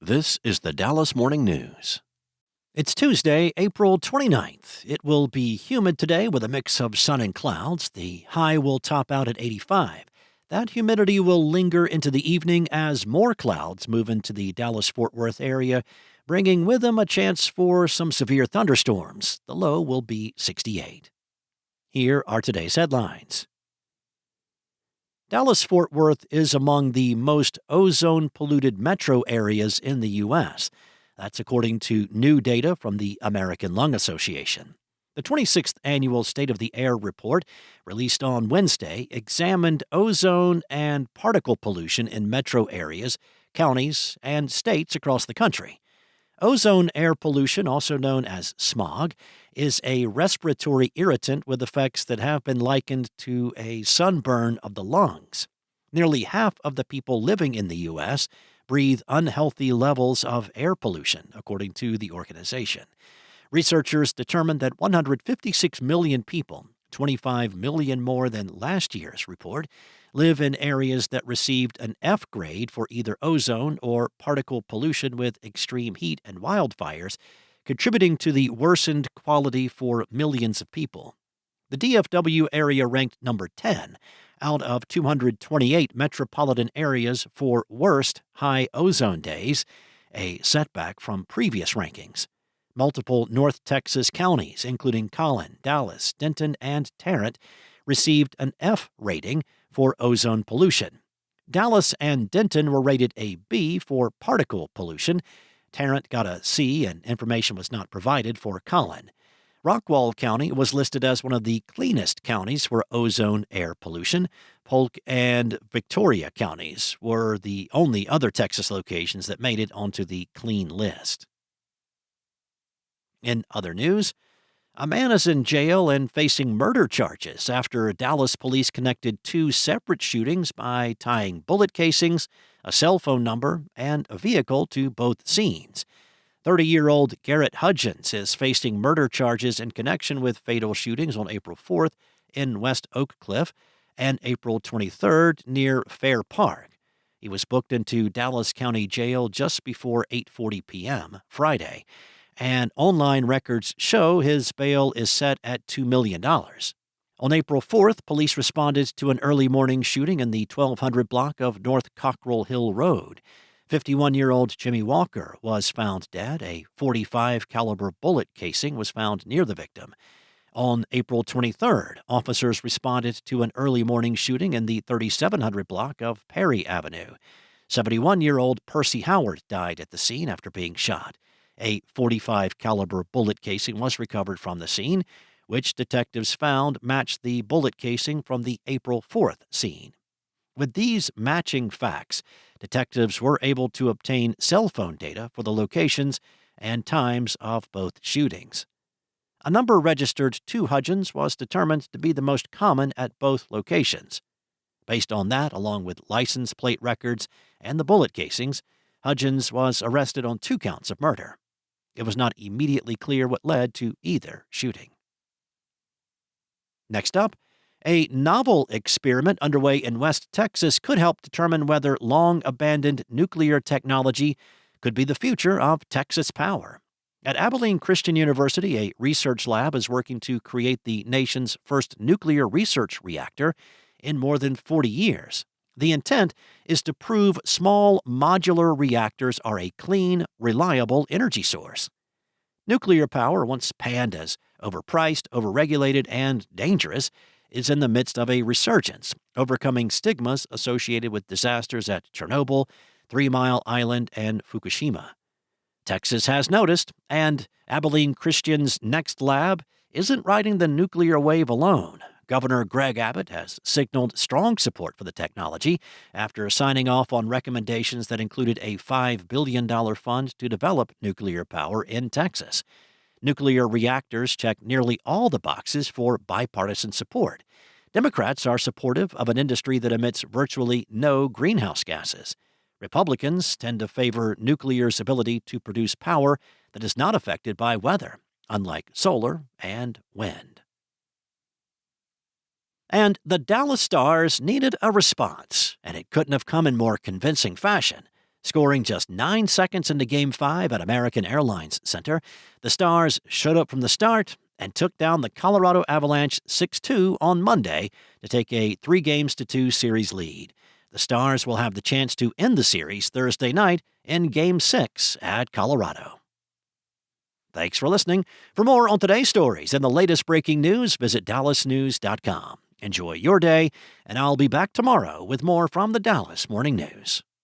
This is the Dallas Morning News. It's Tuesday, April 29th. It will be humid today with a mix of sun and clouds. The high will top out at 85. That humidity will linger into the evening as more clouds move into the Dallas-Fort Worth area, bringing with them a chance for some severe thunderstorms. The low will be 68. Here are today's headlines. Dallas-Fort Worth is among the most ozone-polluted metro areas in the U.S. That's according to new data from the American Lung Association. The 26th Annual State of the Air report, released on Wednesday, examined ozone and particle pollution in metro areas, counties, and states across the country. Ozone air pollution, also known as smog, is a respiratory irritant with effects that have been likened to a sunburn of the lungs. Nearly half of the people living in the U.S. breathe unhealthy levels of air pollution, according to the organization. Researchers determined that 156 million people, 25 million more than last year's report, live in areas that received an F grade for either ozone or particle pollution with extreme heat and wildfires, contributing to the worsened quality for millions of people. The DFW area ranked number 10 out of 228 metropolitan areas for worst high ozone days, a setback from previous rankings. Multiple North Texas counties, including Collin, Dallas, Denton, and Tarrant, received an F rating for ozone pollution. Dallas and Denton were rated a B for particle pollution. Tarrant got a C, and information was not provided for Collin. Rockwall County was listed as one of the cleanest counties for ozone air pollution. Polk and Victoria counties were the only other Texas locations that made it onto the clean list. In other news, a man is in jail and facing murder charges after Dallas police connected two separate shootings by tying bullet casings, a cell phone number, and a vehicle to both scenes. 30-year-old Garrett Hudgens is facing murder charges in connection with fatal shootings on April 4th in West Oak Cliff and April 23rd near Fair Park. He was booked into Dallas County Jail just before 8:40 p.m. Friday, and online records show his bail is set at $2 million. On April 4th, police responded to an early morning shooting in the 1200 block of North Cockrell Hill Road. 51-year-old Jimmy Walker was found dead. A .45 caliber bullet casing was found near the victim. On April 23rd, officers responded to an early morning shooting in the 3700 block of Perry Avenue. 71-year-old Percy Howard died at the scene after being shot. A .45 caliber bullet casing was recovered from the scene, which detectives found matched the bullet casing from the April 4th scene. With these matching facts, detectives were able to obtain cell phone data for the locations and times of both shootings. A number registered to Hudgens was determined to be the most common at both locations. Based on that, along with license plate records and the bullet casings, Hudgens was arrested on 2 counts of murder. It was not immediately clear what led to either shooting. Next up, a novel experiment underway in West Texas could help determine whether long-abandoned nuclear technology could be the future of Texas power. At Abilene Christian University, a research lab is working to create the nation's first nuclear research reactor in more than 40 years. The intent is to prove small modular reactors are a clean, reliable energy source. Nuclear power, once panned as overpriced, overregulated, and dangerous, is in the midst of a resurgence, overcoming stigmas associated with disasters at Chernobyl, 3 Mile Island, and Fukushima. Texas has noticed, and Abilene Christian's next lab isn't riding the nuclear wave alone. Governor Greg Abbott has signaled strong support for the technology after signing off on recommendations that included a $5 billion fund to develop nuclear power in Texas. Nuclear reactors check nearly all the boxes for bipartisan support. Democrats are supportive of an industry that emits virtually no greenhouse gases. Republicans tend to favor nuclear's ability to produce power that is not affected by weather, unlike solar and wind. And the Dallas Stars needed a response, and it couldn't have come in more convincing fashion. Scoring just 9 seconds into Game 5 at American Airlines Center, the Stars showed up from the start and took down the Colorado Avalanche 6-2 on Monday to take a 3-2 series lead. The Stars will have the chance to end the series Thursday night in Game 6 at Colorado. Thanks for listening. For more on today's stories and the latest breaking news, visit dallasnews.com. Enjoy your day, and I'll be back tomorrow with more from the Dallas Morning News.